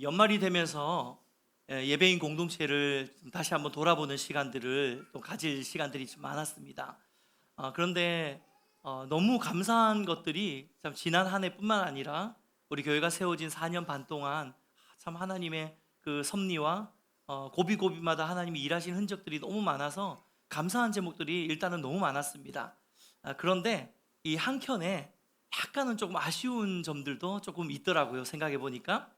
연말이 되면서 예배인 공동체를 다시 한번 돌아보는 시간들을 또 가질 시간들이 좀 많았습니다. 그런데 너무 감사한 것들이 참 지난 한 해뿐만 아니라 우리 교회가 세워진 4년 반 동안 참 하나님의 그 섭리와 고비고비마다 하나님이 일하신 흔적들이 너무 많아서 감사한 제목들이 일단은 너무 많았습니다. 그런데 이 한켠에 약간은 조금 아쉬운 점들도 조금 있더라고요. 생각해 보니까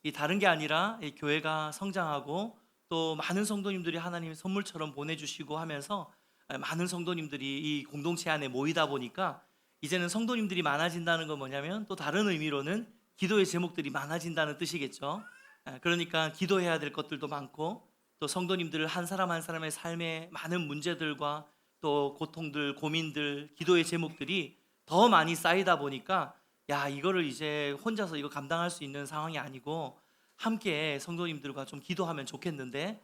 이 다른 게 아니라 이 교회가 성장하고 또 많은 성도님들이 하나님 선물처럼 보내주시고 하면서 많은 성도님들이 이 공동체 안에 모이다 보니까 이제는 성도님들이 많아진다는 건 뭐냐면 또 다른 의미로는 기도의 제목들이 많아진다는 뜻이겠죠. 그러니까 기도해야 될 것들도 많고 또 성도님들 한 사람 한 사람의 삶의 많은 문제들과 또 고통들, 고민들, 기도의 제목들이 더 많이 쌓이다 보니까 야, 이거를 이제 혼자서 이거 감당할 수 있는 상황이 아니고 함께 성도님들과 좀 기도하면 좋겠는데,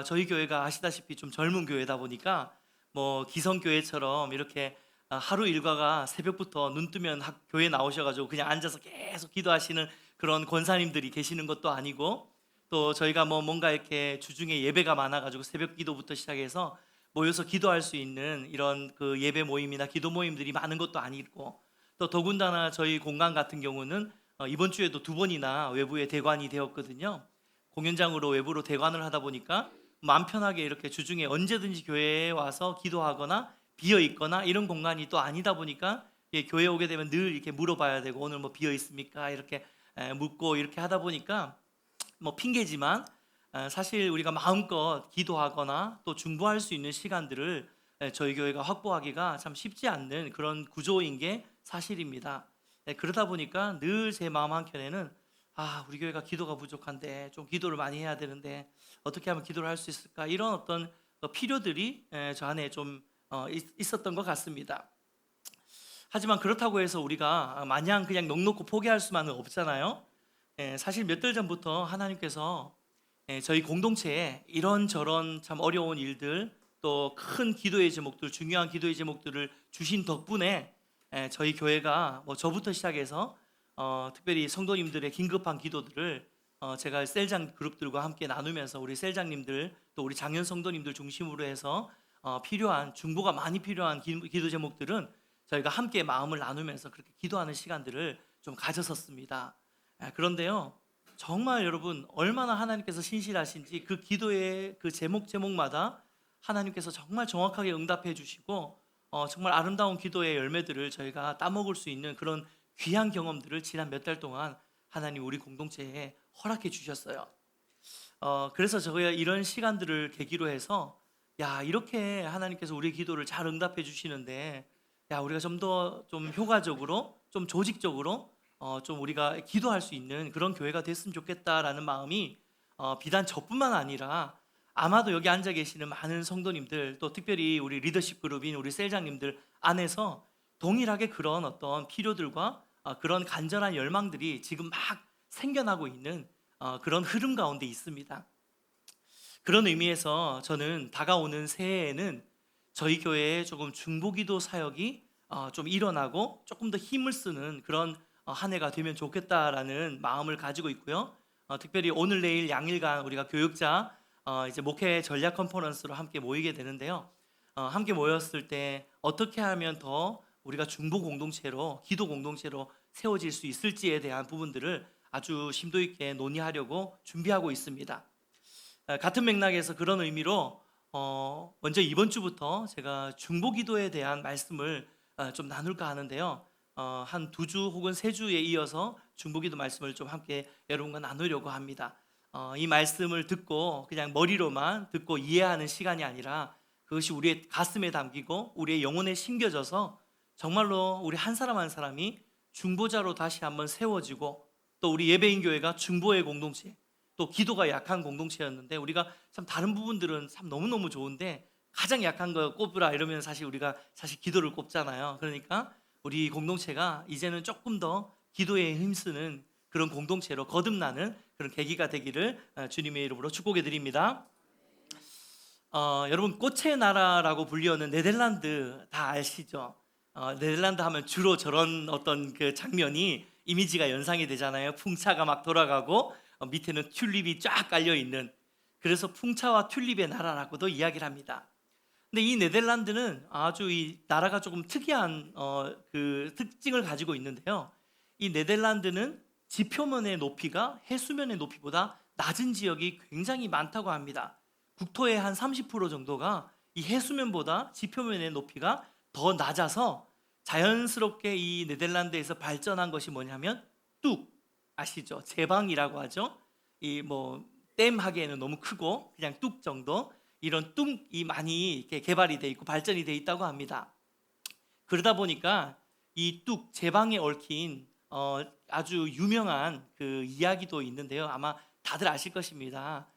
저희 교회가 아시다시피 좀 젊은 교회다 보니까 뭐 기성교회처럼 이렇게 하루 일과가 새벽부터 눈 뜨면 교회 나오셔가지고 그냥 앉아서 계속 기도하시는 그런 권사님들이 계시는 것도 아니고, 또 저희가 뭐 뭔가 이렇게 주중에 예배가 많아가지고 새벽 기도부터 시작해서 모여서 기도할 수 있는 이런 그 예배 모임이나 기도 모임들이 많은 것도 아니고, 또 더군다나 저희 공간 같은 경우는 이번 주에도 두 번이나 외부에 대관이 되었거든요. 공연장으로 외부로 대관을 하다 보니까 마음 편하게 이렇게 주중에 언제든지 교회에 와서 기도하거나 비어 있거나 이런 공간이 또 아니다 보니까 교회 오게 되면 늘 이렇게 물어봐야 되고 오늘 뭐 비어 있습니까? 이렇게 묻고 이렇게 하다 보니까 뭐 핑계지만 사실 우리가 마음껏 기도하거나 또 중보할 수 있는 시간들을 저희 교회가 확보하기가 참 쉽지 않는 그런 구조인 게 사실입니다. 그러다 보니까 늘 제 마음 한켠에는 우리 교회가 기도가 부족한데 좀 기도를 많이 해야 되는데 어떻게 하면 기도를 할 수 있을까, 이런 어떤 필요들이 저 안에 좀 있었던 것 같습니다. 하지만 그렇다고 해서 우리가 마냥 그냥 넋놓고 포기할 수만은 없잖아요. 사실 몇 달 전부터 하나님께서 저희 공동체에 이런저런 참 어려운 일들, 또 큰 기도의 제목들, 중요한 기도의 제목들을 주신 덕분에 저희 교회가 뭐 저부터 시작해서 특별히 성도님들의 긴급한 기도들을 제가 셀장 그룹들과 함께 나누면서 우리 셀장님들 또 우리 장년 성도님들 중심으로 해서 필요한 중보가 많이 필요한 기도 제목들은 저희가 함께 마음을 나누면서 그렇게 기도하는 시간들을 좀 가졌었습니다. 그런데요, 정말 여러분 얼마나 하나님께서 신실하신지 그 기도의 그 제목마다 하나님께서 정말 정확하게 응답해 주시고 정말 아름다운 기도의 열매들을 저희가 따먹을 수 있는 그런 귀한 경험들을 지난 몇 달 동안 하나님 우리 공동체에 허락해 주셨어요. 그래서 저희가 이런 시간들을 계기로 해서 야, 이렇게 하나님께서 우리 기도를 잘 응답해 주시는데 야, 우리가 좀 더 좀 효과적으로 좀 조직적으로 좀 우리가 기도할 수 있는 그런 교회가 됐으면 좋겠다라는 마음이 비단 저뿐만 아니라 아마도 여기 앉아 계시는 많은 성도님들, 또 특별히 우리 리더십 그룹인 우리 셀장님들 안에서 동일하게 그런 어떤 필요들과 그런 간절한 열망들이 지금 막 생겨나고 있는 그런 흐름 가운데 있습니다. 그런 의미에서 저는 다가오는 새해에는 저희 교회에 조금 중보기도 사역이 좀 일어나고 조금 더 힘을 쓰는 그런 한 해가 되면 좋겠다라는 마음을 가지고 있고요. 특별히 오늘 내일 양일간 우리가 교육자 이제 목회 전략 컨퍼런스로 함께 모이게 되는데요. 함께 모였을 때 어떻게 하면 더 우리가 중보 공동체로, 기도 공동체로 세워질 수 있을지에 대한 부분들을 아주 심도 있게 논의하려고 준비하고 있습니다. 같은 맥락에서 그런 의미로 먼저 이번 주부터 제가 중보 기도에 대한 말씀을 좀 나눌까 하는데요. 한 2주 혹은 3주에 이어서 중보기도 말씀을 좀 함께 여러분과 나누려고 합니다. 이 말씀을 듣고 그냥 머리로만 듣고 이해하는 시간이 아니라 그것이 우리의 가슴에 담기고 우리의 영혼에 심겨져서 정말로 우리 한 사람 한 사람이 중보자로 다시 한번 세워지고, 또 우리 예배인 교회가 중보의 공동체, 또 기도가 약한 공동체였는데 우리가 참 다른 부분들은 참 너무너무 좋은데 가장 약한 거 꼽으라 이러면 사실 우리가 사실 기도를 꼽잖아요. 그러니까 우리 공동체가 이제는 조금 더 기도에 힘쓰는 그런 공동체로 거듭나는 그런 계기가 되기를 주님의 이름으로 축복해 드립니다. 여러분 꽃의 나라라고 불리는 네덜란드 다 아시죠? 네덜란드 하면 주로 저런 어떤 그 장면이 이미지가 연상이 되잖아요. 풍차가 막 돌아가고 밑에는 튤립이 쫙 깔려 있는, 그래서 풍차와 튤립의 나라라고도 이야기를 합니다. 근데 이 네덜란드는 아주 이 나라가 조금 특이한 그 특징을 가지고 있는데요. 이 네덜란드는 지표면의 높이가 해수면의 높이보다 낮은 지역이 굉장히 많다고 합니다. 국토의 한 30% 정도가 이 해수면보다 지표면의 높이가 더 낮아서 자연스럽게 이 네덜란드에서 발전한 것이 뭐냐면 뚝, 아시죠? 제방이라고 하죠. 이 뭐 댐 하기에는 너무 크고 그냥 뚝 정도, 이런 뚝이 많이 이렇게 개발이 돼 있고 발전이 돼 있다고 합니다. 그러다 보니까 이 뚝 제방에 얽힌 아주 유명한 그 이야기도 있는데요. 아마 다들 아실 것입니다.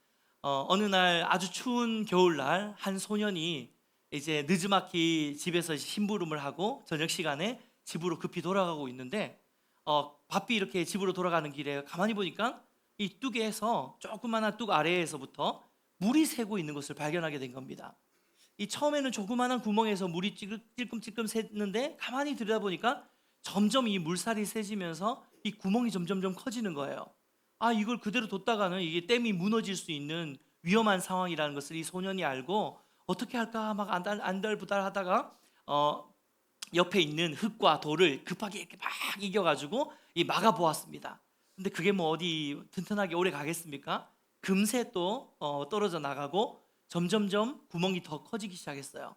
어느 날 아주 추운 겨울날 한 소년이 이제 느즈막히 집에서 심부름을 하고 저녁 시간에 집으로 급히 돌아가고 있는데 바삐 이렇게 집으로 돌아가는 길에 가만히 보니까 이 뚝에서 조그마한 뚝 아래에서부터 물이 새고 있는 것을 발견하게 된 겁니다. 이 처음에는 조그마한 구멍에서 물이 찔끔찔끔 샜는데 가만히 들여다보니까 점점 이 물살이 세지면서 이 구멍이 점점점 커지는 거예요. 아, 이걸 그대로 뒀다가는 이게 댐이 무너질 수 있는 위험한 상황이라는 것을 이 소년이 알고 어떻게 할까 막 안달부달 하다가 옆에 있는 흙과 돌을 급하게 이렇게 막 이겨가지고 이 막아 보았습니다. 근데 그게 뭐 어디 튼튼하게 오래 가겠습니까? 금세 또 떨어져 나가고 점점점 구멍이 더 커지기 시작했어요.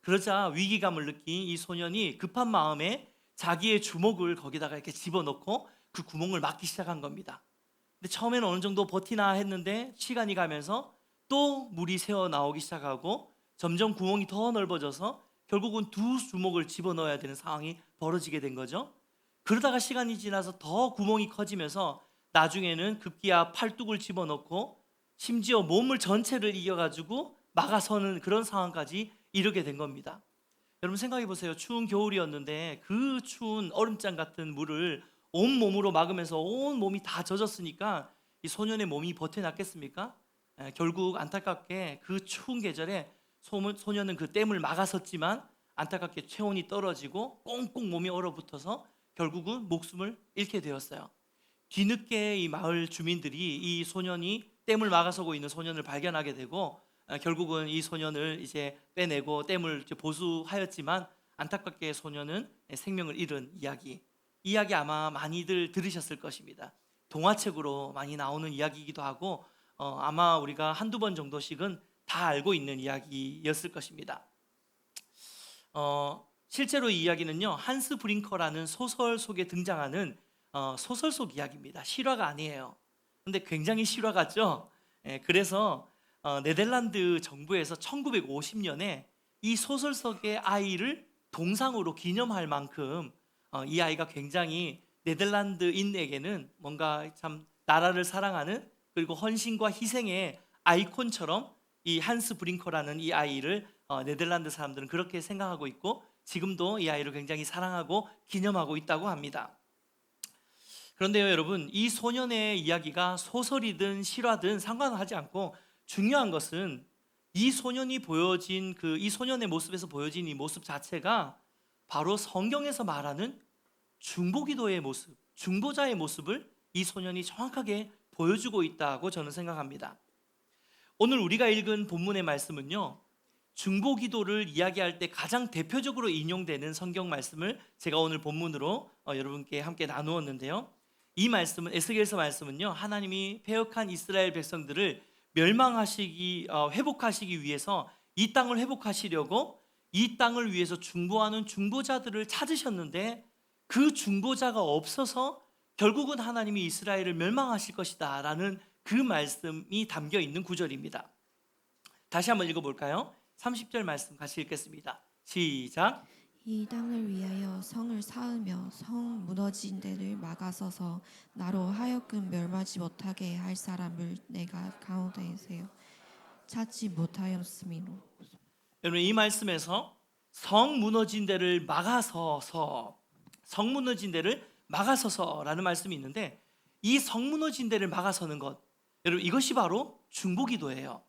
그러자 위기감을 느낀 이 소년이 급한 마음에 자기의 주먹을 거기다가 이렇게 집어넣고 그 구멍을 막기 시작한 겁니다. 근데 처음에는 어느 정도 버티나 했는데 시간이 가면서 또 물이 새어 나오기 시작하고 점점 구멍이 더 넓어져서 결국은 두 주먹을 집어넣어야 되는 상황이 벌어지게 된 거죠. 그러다가 시간이 지나서 더 구멍이 커지면서 나중에는 급기야 팔뚝을 집어넣고 심지어 몸을 전체를 이겨가지고 막아서는 그런 상황까지 이르게 된 겁니다. 여러분 생각해 보세요. 추운 겨울이었는데 그 추운 얼음장 같은 물을 온 몸으로 막으면서 온 몸이 다 젖었으니까 이 소년의 몸이 버텨놨겠습니까? 결국 안타깝게 그 추운 계절에 소년은 그 댐을 막았었지만 안타깝게 체온이 떨어지고 꽁꽁 몸이 얼어붙어서 결국은 목숨을 잃게 되었어요. 뒤늦게 이 마을 주민들이 이 소년이 댐을 막아서고 있는 소년을 발견하게 되고 결국은 이 소년을 이제 빼내고 댐을 이제 보수하였지만 안타깝게 소년은 생명을 잃은 이야기 아마 많이들 들으셨을 것입니다. 동화책으로 많이 나오는 이야기이기도 하고 아마 우리가 한두 번 정도씩은 다 알고 있는 이야기였을 것입니다. 실제로 이 이야기는요, 한스 브링커라는 소설 속에 등장하는 소설 속 이야기입니다. 실화가 아니에요. 근데 굉장히 실화 같죠? 그래서 네덜란드 정부에서 1950년에 이 소설 속의 아이를 동상으로 기념할 만큼 이 아이가 굉장히 네덜란드인에게는 뭔가 참 나라를 사랑하는 그리고 헌신과 희생의 아이콘처럼 이 한스 브링커라는 이 아이를 네덜란드 사람들은 그렇게 생각하고 있고 지금도 이 아이를 굉장히 사랑하고 기념하고 있다고 합니다. 그런데요, 여러분, 이 소년의 이야기가 소설이든 실화든 상관하지 않고 중요한 것은 이 소년이 보여진 이 소년의 모습에서 보여진 이 모습 자체가 바로 성경에서 말하는 중보기도의 모습, 중보자의 모습을 이 소년이 정확하게 보여주고 있다고 저는 생각합니다. 오늘 우리가 읽은 본문의 말씀은요, 중보기도를 이야기할 때 가장 대표적으로 인용되는 성경 말씀을 제가 오늘 본문으로 여러분께 함께 나누었는데요. 이 말씀은 에스겔서 말씀은요, 하나님이 패역한 이스라엘 백성들을 회복하시기 위해서 이 땅을 회복하시려고 이 땅을 위해서 중보하는 중보자들을 찾으셨는데 그 중보자가 없어서 결국은 하나님이 이스라엘을 멸망하실 것이다 라는 그 말씀이 담겨 있는 구절입니다. 다시 한번 읽어볼까요? 30절 말씀 같이 읽겠습니다. 시작. 이 땅을 위하여 성을 쌓으며 성 무너진 데를 막아서서 나로 하여금 멸하지 못하게 할 사람을 내가 가운데에서 찾지 못하였음이로. 여러분, 이 말씀에서 성 무너진 데를 막아서서라는 말씀이 있는데 이 성 무너진 데를 막아서는 것, 여러분, 이것이 바로 중보기도예요.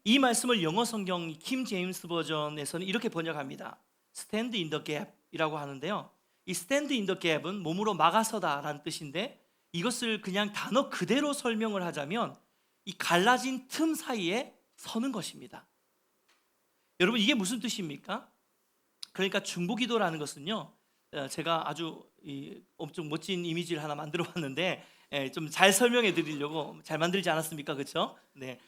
이 말씀을 영어 성경 킴 제임스 버전에서는 이렇게 번역합니다. Stand in the gap 이라고 하는데요, 이 stand in the gap은 몸으로 막아서다라는 뜻인데 이것을 그냥 단어 그대로 설명을 하자면 이 갈라진 틈 사이에 서는 것입니다. 여러분 이게 무슨 뜻입니까? 그러니까 중보기도라는 것은요, 제가 아주 엄청 멋진 이미지를 하나 만들어 봤는데 좀 잘 설명해 드리려고 잘 만들지 않았습니까? 그렇죠? 네,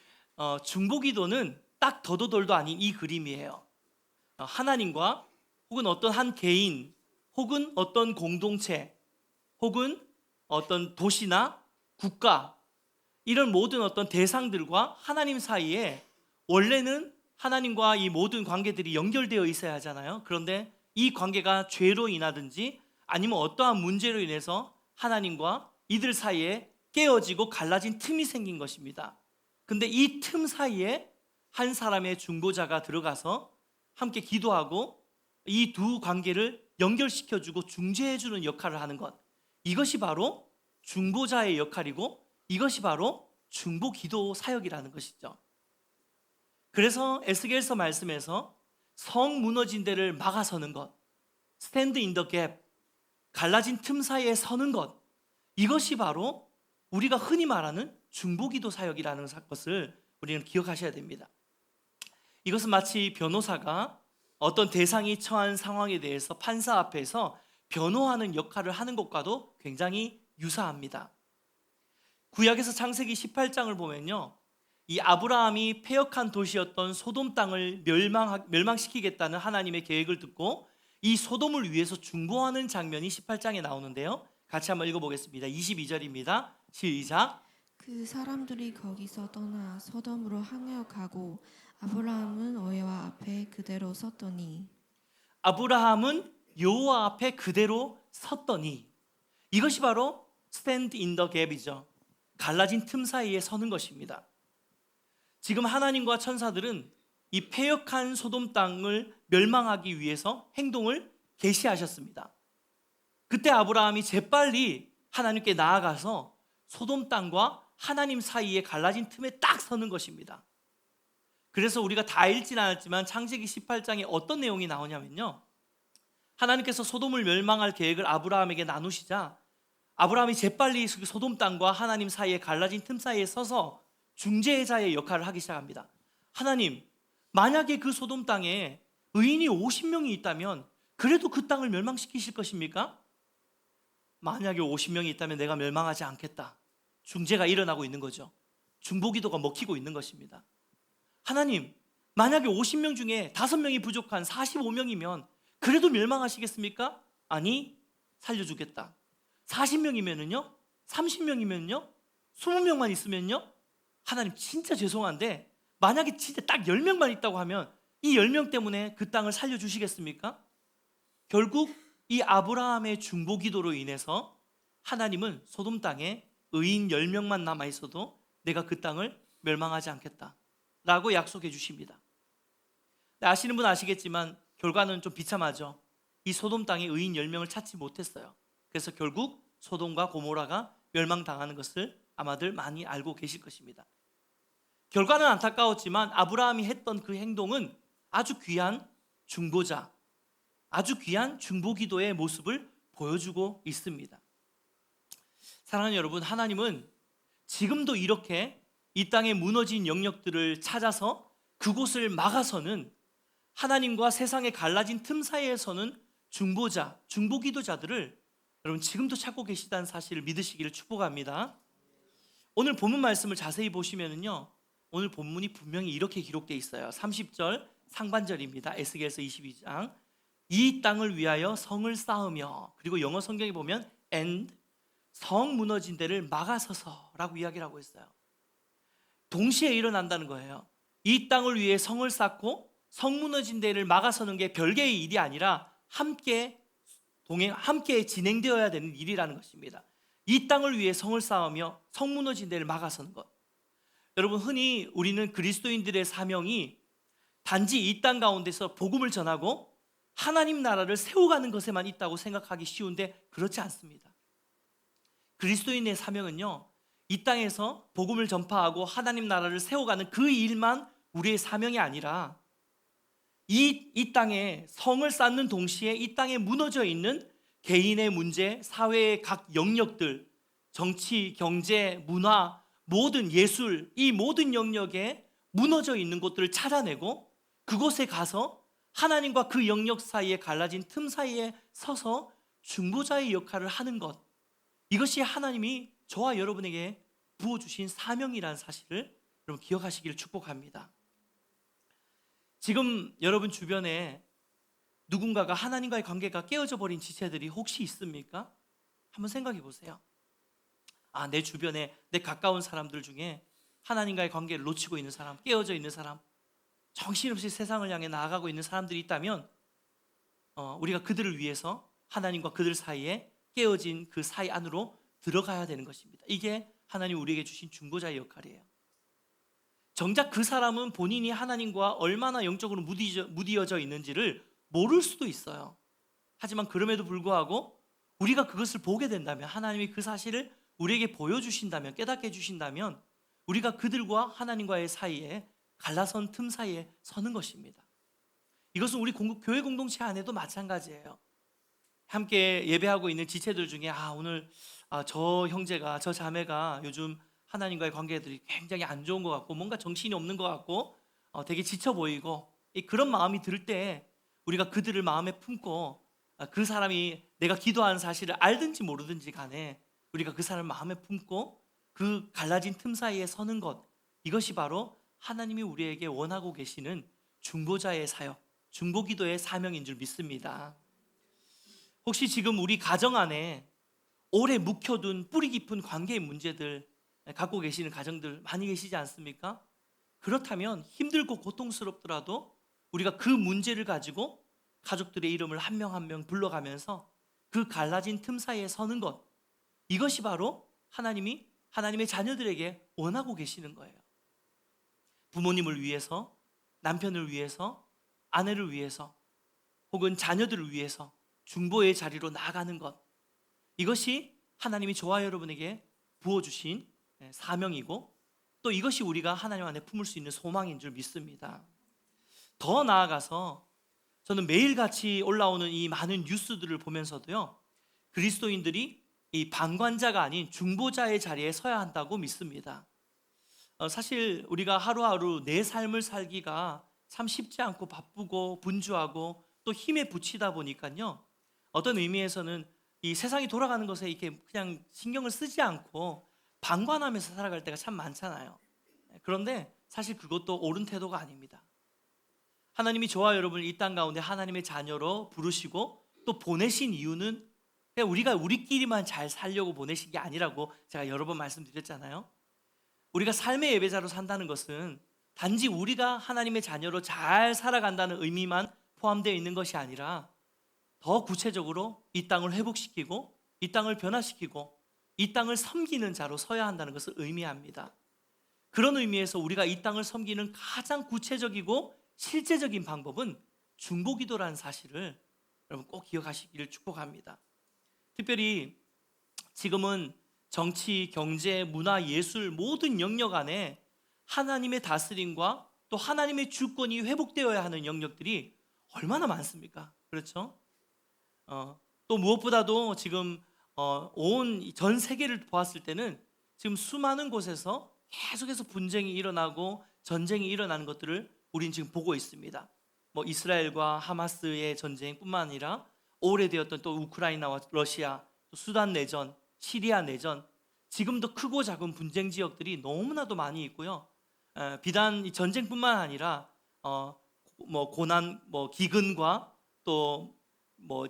중보기도는 딱 더도덜도 아닌 이 그림이에요. 하나님과 혹은 어떤 한 개인 혹은 어떤 공동체 혹은 어떤 도시나 국가 이런 모든 어떤 대상들과 하나님 사이에 원래는 하나님과 이 모든 관계들이 연결되어 있어야 하잖아요. 그런데 이 관계가 죄로 인하든지 아니면 어떠한 문제로 인해서 하나님과 이들 사이에 깨어지고 갈라진 틈이 생긴 것입니다. 근데 이 틈 사이에 한 사람의 중보자가 들어가서 함께 기도하고 이 두 관계를 연결시켜주고 중재해주는 역할을 하는 것, 이것이 바로 중보자의 역할이고 이것이 바로 중보기도 사역이라는 것이죠. 그래서 에스겔서 말씀에서 성 무너진 데를 막아서는 것, stand in the gap, 갈라진 틈 사이에 서는 것, 이것이 바로 우리가 흔히 말하는 중보기도 사역이라는 것을 우리는 기억하셔야 됩니다. 이것은 마치 변호사가 어떤 대상이 처한 상황에 대해서 판사 앞에서 변호하는 역할을 하는 것과도 굉장히 유사합니다. 구약에서 창세기 18장을 보면요, 이 아브라함이 패역한 도시였던 소돔 땅을 멸망시키겠다는 하나님의 계획을 듣고 이 소돔을 위해서 중보하는 장면이 18장에 나오는데요, 같이 한번 읽어보겠습니다. 22절입니다. 시작. 그 사람들이 거기서 떠나 소돔으로 향하여 가고 아브라함은 여호와 앞에 그대로 섰더니 아브라함은 여호와 앞에 그대로 섰더니, 이것이 바로 stand in the gap이죠. 갈라진 틈 사이에 서는 것입니다. 지금 하나님과 천사들은 이 패역한 소돔 땅을 멸망하기 위해서 행동을 개시하셨습니다. 그때 아브라함이 재빨리 하나님께 나아가서 소돔 땅과 하나님 사이에 갈라진 틈에 딱 서는 것입니다. 그래서 우리가 다 읽진 않았지만 창세기 18장에 어떤 내용이 나오냐면요, 하나님께서 소돔을 멸망할 계획을 아브라함에게 나누시자 아브라함이 재빨리 소돔 땅과 하나님 사이에 갈라진 틈 사이에 서서 중재자의 역할을 하기 시작합니다. 하나님, 만약에 그 소돔 땅에 의인이 50명이 있다면 그래도 그 땅을 멸망시키실 것입니까? 만약에 50명이 있다면 내가 멸망하지 않겠다. 중재가 일어나고 있는 거죠. 중보기도가 먹히고 있는 것입니다. 하나님, 만약에 50명 중에 5명이 부족한 45명이면 그래도 멸망하시겠습니까? 아니, 살려주겠다. 40명이면요? 30명이면요? 20명만 있으면요? 하나님 진짜 죄송한데 만약에 진짜 딱 10명만 있다고 하면 이 10명 때문에 그 땅을 살려주시겠습니까? 결국 이 아브라함의 중보기도로 인해서 하나님은 소돔 땅에 의인 10명만 남아있어도 내가 그 땅을 멸망하지 않겠다 라고 약속해 주십니다. 아시는 분 아시겠지만 결과는 좀 비참하죠. 이 소돔 땅에 의인 10명을 찾지 못했어요. 그래서 결국 소돔과 고모라가 멸망당하는 것을 아마들 많이 알고 계실 것입니다. 결과는 안타까웠지만 아브라함이 했던 그 행동은 아주 귀한 중보자, 아주 귀한 중보기도의 모습을 보여주고 있습니다. 사랑하는 여러분, 하나님은 지금도 이렇게 이 땅에 무너진 영역들을 찾아서 그곳을 막아서는 하나님과 세상에 갈라진 틈 사이에서는 중보자, 중보기도자들을 여러분 지금도 찾고 계시다는 사실을 믿으시기를 축복합니다. 오늘 본문 말씀을 자세히 보시면은요, 오늘 본문이 분명히 이렇게 기록되어 있어요. 30절 상반절입니다. 에스겔서 22장. 이 땅을 위하여 성을 쌓으며, 그리고 영어 성경에 보면 and 성 무너진 데를 막아서서라고 이야기를 하고 있어요. 동시에 일어난다는 거예요. 이 땅을 위해 성을 쌓고 성 무너진 데를 막아서는 게 별개의 일이 아니라 함께 진행되어야 되는 일이라는 것입니다. 이 땅을 위해 성을 쌓으며 성 무너진 데를 막아서는 것. 여러분, 흔히 우리는 그리스도인들의 사명이 단지 이 땅 가운데서 복음을 전하고 하나님 나라를 세워가는 것에만 있다고 생각하기 쉬운데 그렇지 않습니다. 그리스도인의 사명은요, 이 땅에서 복음을 전파하고 하나님 나라를 세워가는 그 일만 우리의 사명이 아니라 이 땅에 성을 쌓는 동시에 이 땅에 무너져 있는 개인의 문제, 사회의 각 영역들, 정치, 경제, 문화, 모든 예술, 이 모든 영역에 무너져 있는 곳들을 찾아내고 그곳에 가서 하나님과 그 영역 사이에 갈라진 틈 사이에 서서 중보자의 역할을 하는 것, 이것이 하나님이 저와 여러분에게 부어주신 사명이라는 사실을 여러분 기억하시기를 축복합니다. 지금 여러분 주변에 누군가가 하나님과의 관계가 깨어져 버린 지체들이 혹시 있습니까? 한번 생각해 보세요. 내 주변에 내 가까운 사람들 중에 하나님과의 관계를 놓치고 있는 사람, 깨어져 있는 사람, 정신없이 세상을 향해 나아가고 있는 사람들이 있다면 우리가 그들을 위해서 하나님과 그들 사이에 깨어진 그 사이 안으로 들어가야 되는 것입니다. 이게 하나님 우리에게 주신 중보자의 역할이에요. 정작 그 사람은 본인이 하나님과 얼마나 영적으로 무디어져 있는지를 모를 수도 있어요. 하지만 그럼에도 불구하고 우리가 그것을 보게 된다면, 하나님이 그 사실을 우리에게 보여주신다면, 깨닫게 해주신다면 우리가 그들과 하나님과의 사이에 갈라선 틈 사이에 서는 것입니다. 이것은 우리 교회 공동체 안에도 마찬가지예요. 함께 예배하고 있는 지체들 중에 오늘 저 형제가, 저 자매가 요즘 하나님과의 관계들이 굉장히 안 좋은 것 같고 뭔가 정신이 없는 것 같고 되게 지쳐 보이고 그런 마음이 들 때 우리가 그들을 마음에 품고 그 사람이 내가 기도하는 사실을 알든지 모르든지 간에 우리가 그 사람을 마음에 품고 그 갈라진 틈 사이에 서는 것, 이것이 바로 하나님이 우리에게 원하고 계시는 중보자의 사역, 중보기도의 사명인 줄 믿습니다. 혹시 지금 우리 가정 안에 오래 묵혀둔 뿌리 깊은 관계의 문제들 갖고 계시는 가정들 많이 계시지 않습니까? 그렇다면 힘들고 고통스럽더라도 우리가 그 문제를 가지고 가족들의 이름을 한 명 한 명 불러가면서 그 갈라진 틈 사이에 서는 것, 이것이 바로 하나님이 하나님의 자녀들에게 원하고 계시는 거예요. 부모님을 위해서, 남편을 위해서, 아내를 위해서, 혹은 자녀들을 위해서 중보의 자리로 나아가는 것, 이것이 하나님이 저와 여러분에게 부어주신 사명이고 또 이것이 우리가 하나님 안에 품을 수 있는 소망인 줄 믿습니다. 더 나아가서 저는 매일같이 올라오는 이 많은 뉴스들을 보면서도요, 그리스도인들이 이 방관자가 아닌 중보자의 자리에 서야 한다고 믿습니다. 사실 우리가 하루하루 내 삶을 살기가 참 쉽지 않고 바쁘고 분주하고 또 힘에 부치다 보니까요, 어떤 의미에서는 이 세상이 돌아가는 것에 이렇게 그냥 신경을 쓰지 않고 방관하면서 살아갈 때가 참 많잖아요. 그런데 사실 그것도 옳은 태도가 아닙니다. 하나님이 저와 여러분을 이 땅 가운데 하나님의 자녀로 부르시고 또 보내신 이유는 그냥 우리가 우리끼리만 잘 살려고 보내신 게 아니라고 제가 여러 번 말씀드렸잖아요. 우리가 삶의 예배자로 산다는 것은 단지 우리가 하나님의 자녀로 잘 살아간다는 의미만 포함되어 있는 것이 아니라 더 구체적으로 이 땅을 회복시키고 이 땅을 변화시키고 이 땅을 섬기는 자로 서야 한다는 것을 의미합니다. 그런 의미에서 우리가 이 땅을 섬기는 가장 구체적이고 실제적인 방법은 중보기도라는 사실을 여러분 꼭 기억하시기를 축복합니다. 특별히 지금은 정치, 경제, 문화, 예술 모든 영역 안에 하나님의 다스림과 또 하나님의 주권이 회복되어야 하는 영역들이 얼마나 많습니까? 그렇죠? 또 무엇보다도 지금 온 전 세계를 보았을 때는 지금 수많은 곳에서 계속해서 분쟁이 일어나고 전쟁이 일어나는 것들을 우린 지금 보고 있습니다. 이스라엘과 하마스의 전쟁뿐만 아니라 오래되었던 또 우크라이나와 러시아, 또 수단 내전, 시리아 내전, 지금도 크고 작은 분쟁 지역들이 너무나도 많이 있고요. 비단 이 전쟁뿐만 아니라 고난, 기근과 또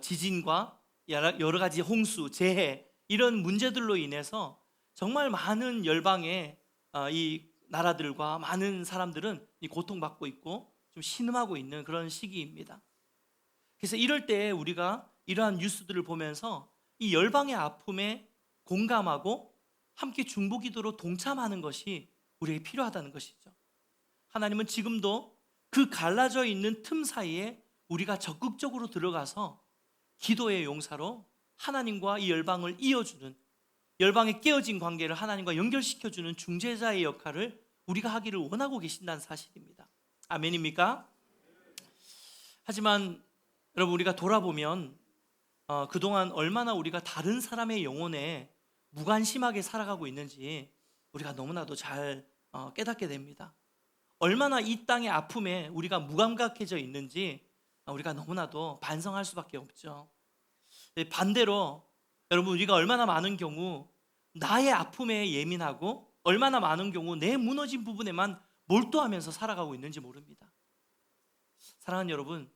지진과 여러 가지 홍수, 재해 이런 문제들로 인해서 정말 많은 열방의 이 나라들과 많은 사람들은 이 고통받고 있고 좀 신음하고 있는 그런 시기입니다. 그래서 이럴 때 우리가 이러한 뉴스들을 보면서 이 열방의 아픔에 공감하고 함께 중보기도로 동참하는 것이 우리에게 필요하다는 것이죠. 하나님은 지금도 그 갈라져 있는 틈 사이에 우리가 적극적으로 들어가서 기도의 용사로 하나님과 이 열방을 이어주는, 열방의 깨어진 관계를 하나님과 연결시켜주는 중재자의 역할을 우리가 하기를 원하고 계신다는 사실입니다. 아멘입니까? 하지만 여러분, 우리가 돌아보면 그동안 얼마나 우리가 다른 사람의 영혼에 무관심하게 살아가고 있는지 우리가 너무나도 잘 깨닫게 됩니다. 얼마나 이 땅의 아픔에 우리가 무감각해져 있는지 우리가 너무나도 반성할 수밖에 없죠. 반대로 여러분, 우리가 얼마나 많은 경우 나의 아픔에 예민하고 얼마나 많은 경우 내 무너진 부분에만 몰두하면서 살아가고 있는지 모릅니다. 사랑하는 여러분,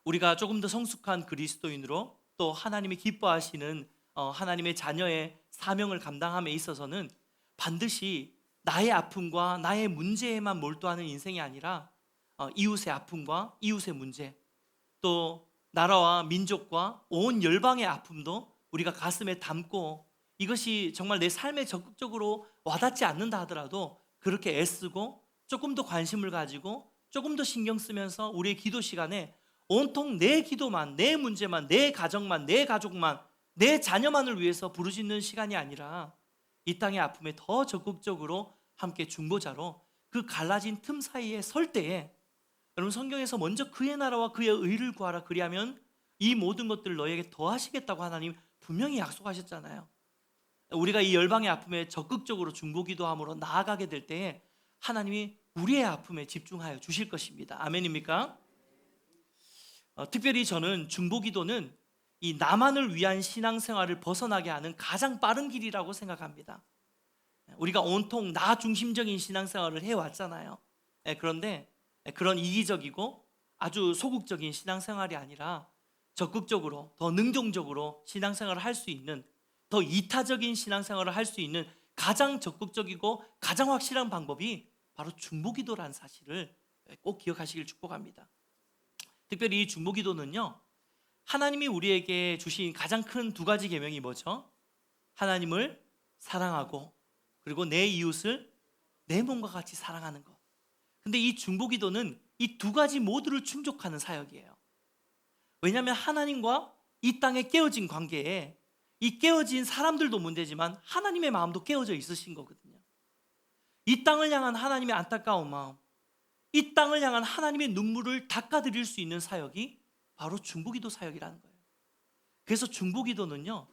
우리가 조금 더 성숙한 그리스도인으로 또 하나님이 기뻐하시는 하나님의 자녀의 사명을 감당함에 있어서는 반드시 나의 아픔과 나의 문제에만 몰두하는 인생이 아니라 이웃의 아픔과 이웃의 문제, 또 나라와 민족과 온 열방의 아픔도 우리가 가슴에 담고, 이것이 정말 내 삶에 적극적으로 와닿지 않는다 하더라도 그렇게 애쓰고 조금 더 관심을 가지고 조금 더 신경 쓰면서 우리의 기도 시간에 온통 내 기도만, 내 문제만, 내 가정만, 내 가족만, 내 자녀만을 위해서 부르짖는 시간이 아니라 이 땅의 아픔에 더 적극적으로 함께 중보자로 그 갈라진 틈 사이에 설 때에, 여러분, 성경에서 먼저 그의 나라와 그의 의를 구하라, 그리하면 이 모든 것들을 너에게 더하시겠다고 하나님 분명히 약속하셨잖아요. 우리가 이 열방의 아픔에 적극적으로 중보기도함으로 나아가게 될 때에 하나님이 우리의 아픔에 집중하여 주실 것입니다. 아멘입니까? 특별히 저는 중보기도는 이 나만을 위한 신앙생활을 벗어나게 하는 가장 빠른 길이라고 생각합니다. 우리가 온통 나 중심적인 신앙생활을 해왔잖아요. 그런데 그런 이기적이고 아주 소극적인 신앙생활이 아니라 적극적으로, 더 능동적으로 신앙생활을 할 수 있는, 더 이타적인 신앙생활을 할 수 있는 가장 적극적이고 가장 확실한 방법이 바로 중보기도라는 사실을 꼭 기억하시길 축복합니다. 특별히 이 중보기도는요, 하나님이 우리에게 주신 가장 큰 두 가지 계명이 뭐죠? 하나님을 사랑하고 그리고 내 이웃을 내 몸과 같이 사랑하는 것. 근데 이 중보기도는 이 두 가지 모두를 충족하는 사역이에요. 왜냐하면 하나님과 이 땅에 깨어진 관계에 이 깨어진 사람들도 문제지만 하나님의 마음도 깨어져 있으신 거거든요. 이 땅을 향한 하나님의 안타까운 마음, 이 땅을 향한 하나님의 눈물을 닦아드릴 수 있는 사역이 바로 중보기도 사역이라는 거예요. 그래서 중보기도는요,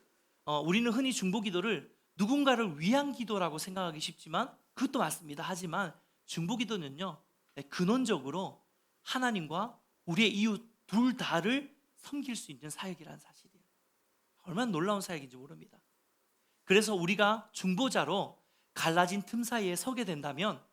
우리는 흔히 중보기도를 누군가를 위한 기도라고 생각하기 쉽지만 그것도 맞습니다. 하지만 중보기도는요, 근원적으로 하나님과 우리의 이웃 둘 다를 섬길 수 있는 사역이라는 사실이에요. 얼마나 놀라운 사역인지 모릅니다. 그래서 우리가 중보자로 갈라진 틈 사이에 서게 된다면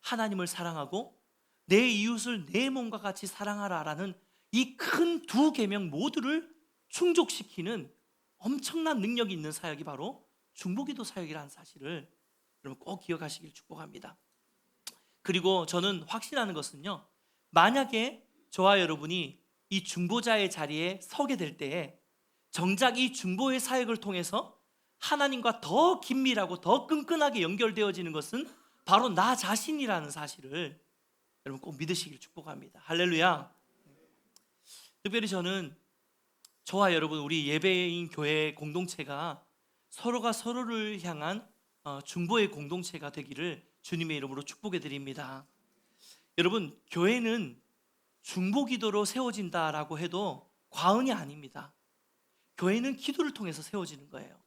하나님을 사랑하고 내 이웃을 내 몸과 같이 사랑하라라는 이 큰 두 계명 모두를 충족시키는 엄청난 능력이 있는 사역이 바로 중보기도 사역이라는 사실을 여러분 꼭 기억하시길 축복합니다. 그리고 저는 확신하는 것은요, 만약에 저와 여러분이 이 중보자의 자리에 서게 될 때에 정작 이 중보의 사역을 통해서 하나님과 더 긴밀하고 더 끈끈하게 연결되어지는 것은 바로 나 자신이라는 사실을 여러분 꼭 믿으시길 축복합니다. 할렐루야. 특별히 저는 저와 여러분, 우리 예배인 교회 공동체가 서로가 서로를 향한 중보의 공동체가 되기를 주님의 이름으로 축복해 드립니다. 여러분, 교회는 중보기도로 세워진다라고 해도 과언이 아닙니다. 교회는 기도를 통해서 세워지는 거예요.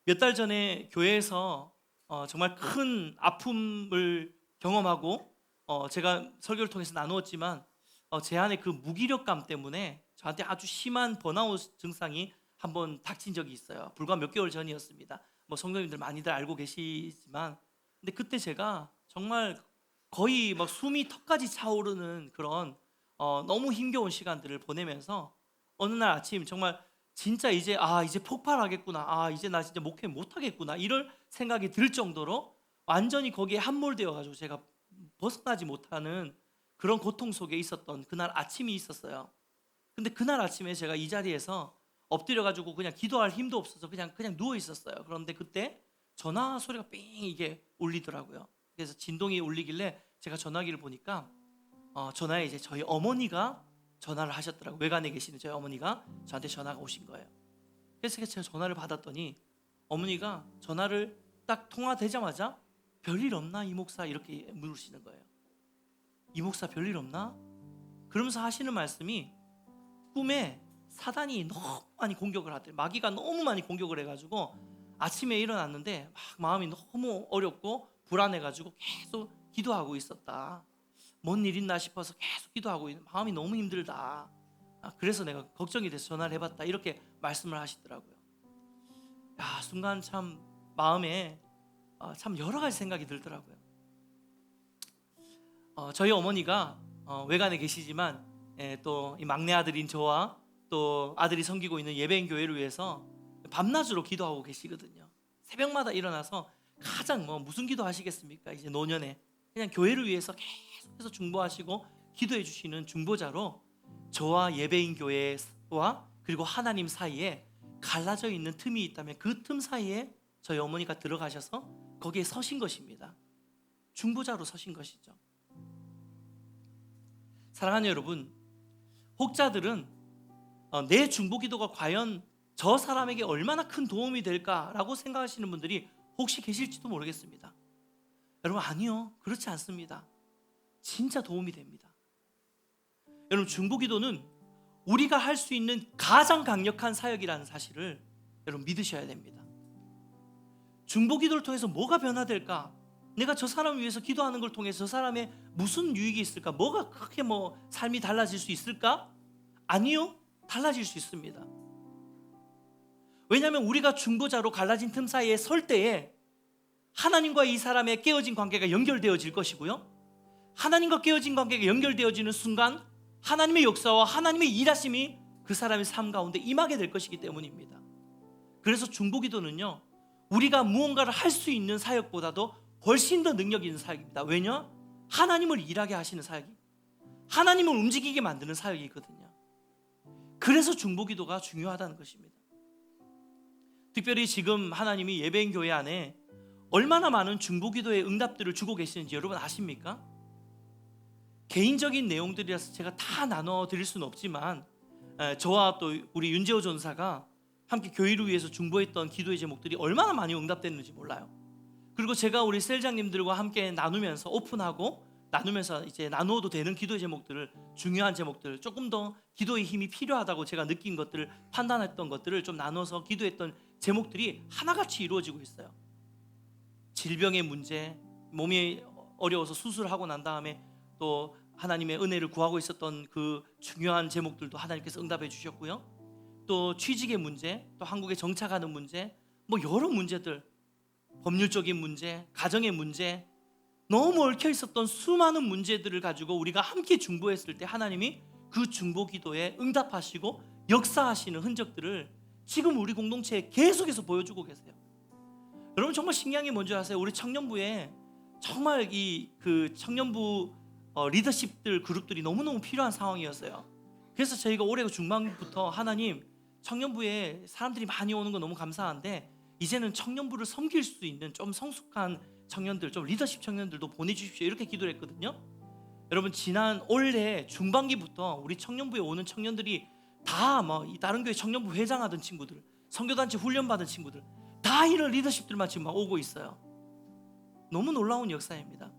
몇 달 전에 교회에서 정말 큰 아픔을 경험하고 제가 설교를 통해서 나누었지만 제 안에 그 무기력감 때문에 저한테 아주 심한 번아웃 증상이 한번 닥친 적이 있어요. 불과 몇 개월 전이었습니다. 뭐 성도님들 많이들 알고 계시지만, 근데 그때 제가 정말 거의 막 숨이 턱까지 차오르는 그런 너무 힘겨운 시간들을 보내면서 어느 날 아침 정말 진짜 이제 폭발하겠구나, 이제 나 진짜 목회 못하겠구나, 이럴 생각이 들 정도로 완전히 거기에 함몰되어 가지고 제가 벗어나지 못하는 그런 고통 속에 있었던 그날 아침이 있었어요. 근데 그날 아침에 제가 이 자리에서 엎드려 가지고 그냥 기도할 힘도 없어서 그냥 누워 있었어요. 그런데 그때 전화 소리가 삥 이게 울리더라고요. 그래서 진동이 울리길래 제가 전화기를 보니까 전화에 이제 저희 어머니가 전화를 하셨더라고요. 외관에 계시는 저희 어머니가 저한테 전화가 오신 거예요. 그래서 제가 전화를 받았더니 어머니가 전화를 딱 통화되자마자 별일 없나 이 목사, 이렇게 물으시는 거예요. 이 목사 별일 없나? 그러면서 하시는 말씀이 꿈에 사단이 너무 많이 공격을 하더래. 마귀가 너무 많이 공격을 해가지고 아침에 일어났는데 막 마음이 너무 어렵고 불안해가지고 계속 기도하고 있었다. 뭔 일 있나 싶어서 계속 기도하고 있는 마음이 너무 힘들다. 그래서 내가 걱정이 돼서 전화를 해봤다. 이렇게 말씀을 하시더라고요. 야, 순간 참 마음에 참 여러 가지 생각이 들더라고요. 저희 어머니가 외간에 계시지만 또 이 막내 아들인 저와 또 아들이 섬기고 있는 예배인 교회를 위해서 밤낮으로 기도하고 계시거든요. 새벽마다 일어나서 가장 무슨 기도 하시겠습니까? 이제 노년에 그냥 교회를 위해서 계속해서 중보하시고 기도해 주시는 중보자로 저와 예배인 교회와 그리고 하나님 사이에 갈라져 있는 틈이 있다면 그 틈 사이에 저희 어머니가 들어가셔서 거기에 서신 것입니다. 중보자로 서신 것이죠. 사랑하는 여러분, 혹자들은 내 중보기도가 과연 저 사람에게 얼마나 큰 도움이 될까라고 생각하시는 분들이 혹시 계실지도 모르겠습니다. 여러분, 아니요, 그렇지 않습니다. 진짜 도움이 됩니다. 여러분, 중보기도는 우리가 할 수 있는 가장 강력한 사역이라는 사실을 여러분 믿으셔야 됩니다. 중보기도를 통해서 뭐가 변화될까? 내가 저 사람을 위해서 기도하는 걸 통해서 저 사람의 무슨 유익이 있을까? 뭐가 그렇게 삶이 달라질 수 있을까? 아니요, 달라질 수 있습니다. 왜냐하면 우리가 중보자로 갈라진 틈 사이에 설 때에 하나님과 이 사람의 깨어진 관계가 연결되어질 것이고요, 하나님과 깨어진 관계가 연결되어지는 순간 하나님의 역사와 하나님의 일하심이 그 사람의 삶 가운데 임하게 될 것이기 때문입니다. 그래서 중보기도는요, 우리가 무언가를 할 수 있는 사역보다도 훨씬 더 능력 있는 사역입니다. 왜냐? 하나님을 일하게 하시는 사역이, 하나님을 움직이게 만드는 사역이거든요. 그래서 중보기도가 중요하다는 것입니다. 특별히 지금 하나님이 예배인 교회 안에 얼마나 많은 중보기도의 응답들을 주고 계시는지 여러분 아십니까? 개인적인 내용들이라서 제가 다 나눠 드릴 수는 없지만 저와 또 우리 윤재호 전사가 함께 교회를 위해서 중보했던 기도의 제목들이 얼마나 많이 응답됐는지 몰라요. 그리고 제가 우리 셀장님들과 함께 나누면서 오픈하고 나누면서 이제 나누어도 되는 기도의 제목들을, 중요한 제목들, 조금 더 기도의 힘이 필요하다고 제가 느낀 것들을, 판단했던 것들을 좀 나눠서 기도했던 제목들이 하나같이 이루어지고 있어요. 질병의 문제, 몸이 어려워서 수술하고 난 다음에 또 하나님의 은혜를 구하고 있었던 그 중요한 제목들도 하나님께서 응답해 주셨고요, 또 취직의 문제, 또 한국에 정착하는 문제, 여러 문제들, 법률적인 문제, 가정의 문제, 너무 얽혀 있었던 수많은 문제들을 가지고 우리가 함께 중보했을 때 하나님이 그 중보 기도에 응답하시고 역사하시는 흔적들을 지금 우리 공동체에 계속해서 보여주고 계세요. 여러분, 정말 신기한 게 뭔지 아세요? 우리 청년부에 정말 그 청년부 리더십들 그룹들이 너무너무 필요한 상황이었어요. 그래서 저희가 올해 중반부터 하나님, 청년부에 사람들이 많이 오는 건 너무 감사한데 이제는 청년부를 섬길 수 있는 좀 성숙한 청년들, 좀 리더십 청년들도 보내주십시오, 이렇게 기도를 했거든요. 여러분, 지난 올해 중반기부터 우리 청년부에 오는 청년들이 다 다른 교회 청년부 회장하던 친구들, 선교단체 훈련받은 친구들, 다 이런 리더십들만 지금 오고 있어요. 너무 놀라운 역사입니다.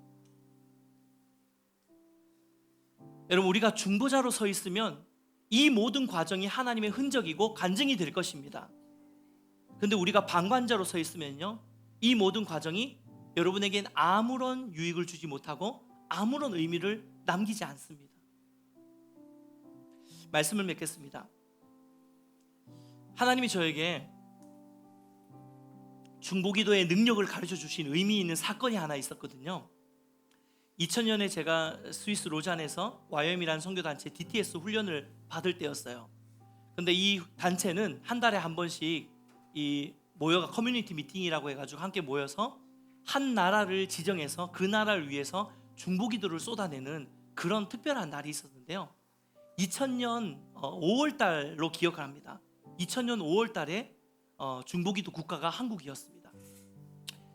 여러분, 우리가 중보자로 서 있으면 이 모든 과정이 하나님의 흔적이고 간증이 될 것입니다. 근데 우리가 방관자로 서 있으면요, 이 모든 과정이 여러분에겐 아무런 유익을 주지 못하고 아무런 의미를 남기지 않습니다. 말씀을 맺겠습니다. 하나님이 저에게 중보기도의 능력을 가르쳐 주신 의미 있는 사건이 하나 있었거든요. 2000년에 제가 스위스 로잔에서 YM이라는 선교단체 DTS 훈련을 받을 때였어요. 근데 이 단체는 한 달에 한 번씩 이 모여가 커뮤니티 미팅이라고 해가지고 함께 모여서 한 나라를 지정해서 그 나라를 위해서 중보기도를 쏟아내는 그런 특별한 날이 있었는데요, 2000년 5월 달로 기억을 합니다. 2000년 5월 달에 중보기도 국가가 한국이었습니다.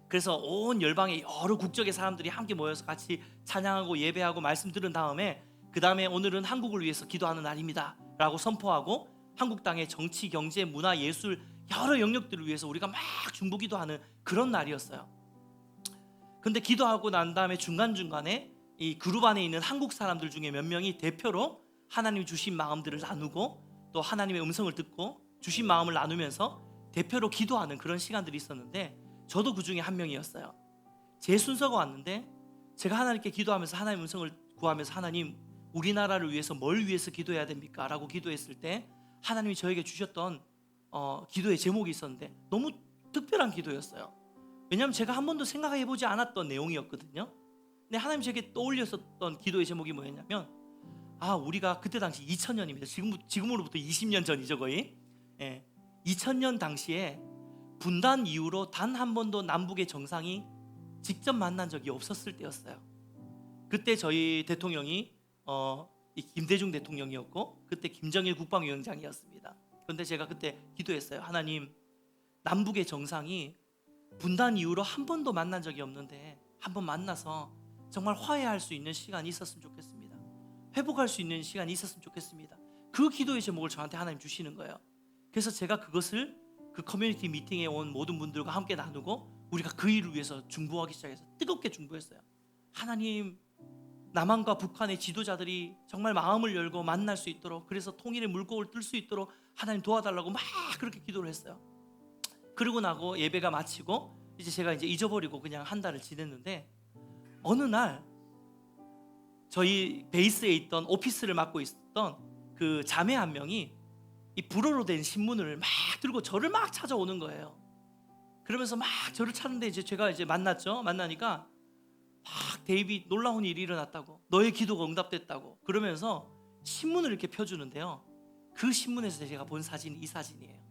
그래서 온 열방의 여러 국적의 사람들이 함께 모여서 같이 찬양하고 예배하고 말씀 들은 다음에 그 다음에 오늘은 한국을 위해서 기도하는 날입니다 라고 선포하고 한국 땅의 정치, 경제, 문화, 예술 여러 영역들을 위해서 우리가 막 중보기도하는 그런 날이었어요. 근데 기도하고 난 다음에 중간중간에 이 그룹 안에 있는 한국 사람들 중에 몇 명이 대표로 하나님 주신 마음들을 나누고 또 하나님의 음성을 듣고 주신 마음을 나누면서 대표로 기도하는 그런 시간들이 있었는데 저도 그 중에 한 명이었어요. 제 순서가 왔는데 제가 하나님께 기도하면서 하나님의 음성을 구하면서 하나님 우리나라를 위해서 뭘 위해서 기도해야 됩니까? 라고 기도했을 때 하나님이 저에게 주셨던 기도의 제목이 있었는데 너무 특별한 기도였어요. 왜냐하면 제가 한 번도 생각해보지 않았던 내용이었거든요. 근데 하나님 제게 떠올렸었던 기도의 제목이 뭐였냐면 우리가 그때 당시 2000년입니다. 지금으로부터 20년 전이죠 거의. 2000년 당시에 분단 이후로 단 한 번도 남북의 정상이 직접 만난 적이 없었을 때였어요. 그때 저희 대통령이 이 김대중 대통령이었고 그때 김정일 국방위원장이었습니다. 그런데 제가 그때 기도했어요. 하나님, 남북의 정상이 분단 이후로 한 번도 만난 적이 없는데 한번 만나서 정말 화해할 수 있는 시간이 있었으면 좋겠습니다. 회복할 수 있는 시간이 있었으면 좋겠습니다. 그 기도의 제목을 저한테 하나님 주시는 거예요. 그래서 제가 그것을 그 커뮤니티 미팅에 온 모든 분들과 함께 나누고 우리가 그 일을 위해서 중보하기 시작해서 뜨겁게 중보했어요. 하나님, 남한과 북한의 지도자들이 정말 마음을 열고 만날 수 있도록, 그래서 통일의 물꼬를 뜰 수 있도록 하나님 도와달라고 막 그렇게 기도를 했어요. 그러고 나고 예배가 마치고 제가 잊어버리고 그냥 한 달을 지냈는데 어느 날 저희 베이스에 있던 오피스를 맡고 있었던 그 자매 한 명이 이 불어로 된 신문을 막 들고 저를 막 찾아오는 거예요. 그러면서 막 저를 찾는데 제가 만났죠. 만나니까 막 데이빗 놀라운 일이 일어났다고, 너의 기도가 응답됐다고 그러면서 신문을 이렇게 펴주는데요. 그 신문에서 제가 본 사진이 이 사진이에요.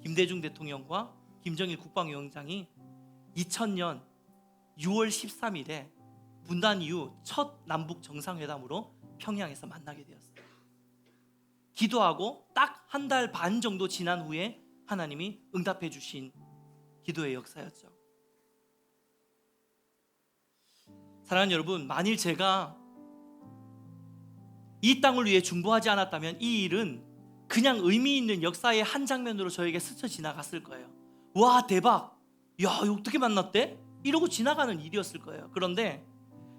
김대중 대통령과 김정일 국방위원장이 2000년 6월 13일에 분단 이후 첫 남북 정상회담으로 평양에서 만나게 되었어요. 기도하고 딱 한 달 반 정도 지난 후에 하나님이 응답해 주신 기도의 역사였죠. 사랑하는 여러분, 만일 제가 이 땅을 위해 중보하지 않았다면 이 일은 그냥 의미 있는 역사의 한 장면으로 저에게 스쳐 지나갔을 거예요. 와, 대박! 야, 이거 어떻게 만났대? 이러고 지나가는 일이었을 거예요. 그런데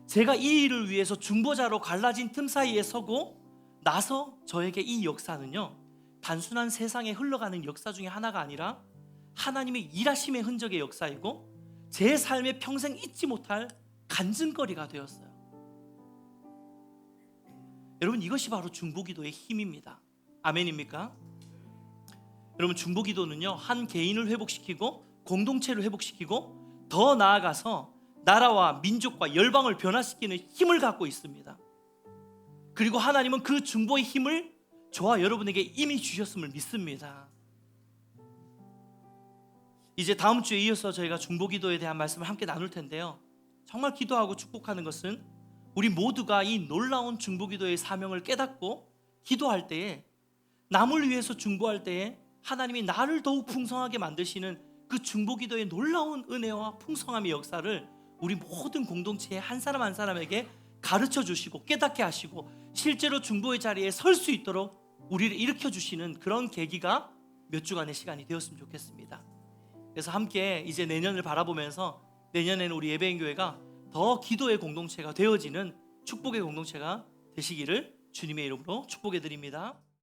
제가 이 일을 위해서 중보자로 갈라진 틈 사이에 서고 나서 저에게 이 역사는요, 단순한 세상에 흘러가는 역사 중에 하나가 아니라 하나님의 일하심의 흔적의 역사이고 제 삶에 평생 잊지 못할 간증거리가 되었어요. 여러분, 이것이 바로 중보기도의 힘입니다. 아멘입니까? 여러분, 중보기도는요, 한 개인을 회복시키고 공동체를 회복시키고 더 나아가서 나라와 민족과 열방을 변화시키는 힘을 갖고 있습니다. 그리고 하나님은 그 중보의 힘을 저와 여러분에게 이미 주셨음을 믿습니다. 이제 다음 주에 이어서 저희가 중보기도에 대한 말씀을 함께 나눌 텐데요, 정말 기도하고 축복하는 것은 우리 모두가 이 놀라운 중보기도의 사명을 깨닫고 기도할 때에, 남을 위해서 중보할 때에 하나님이 나를 더욱 풍성하게 만드시는 그 중보기도의 놀라운 은혜와 풍성함의 역사를 우리 모든 공동체의 한 사람 한 사람에게 가르쳐 주시고 깨닫게 하시고 실제로 중보의 자리에 설 수 있도록 우리를 일으켜 주시는 그런 계기가 몇 주간의 시간이 되었으면 좋겠습니다. 그래서 함께 이제 내년을 바라보면서 내년에는 우리 예배인교회가 더 기도의 공동체가 되어지는 축복의 공동체가 되시기를 주님의 이름으로 축복해 드립니다.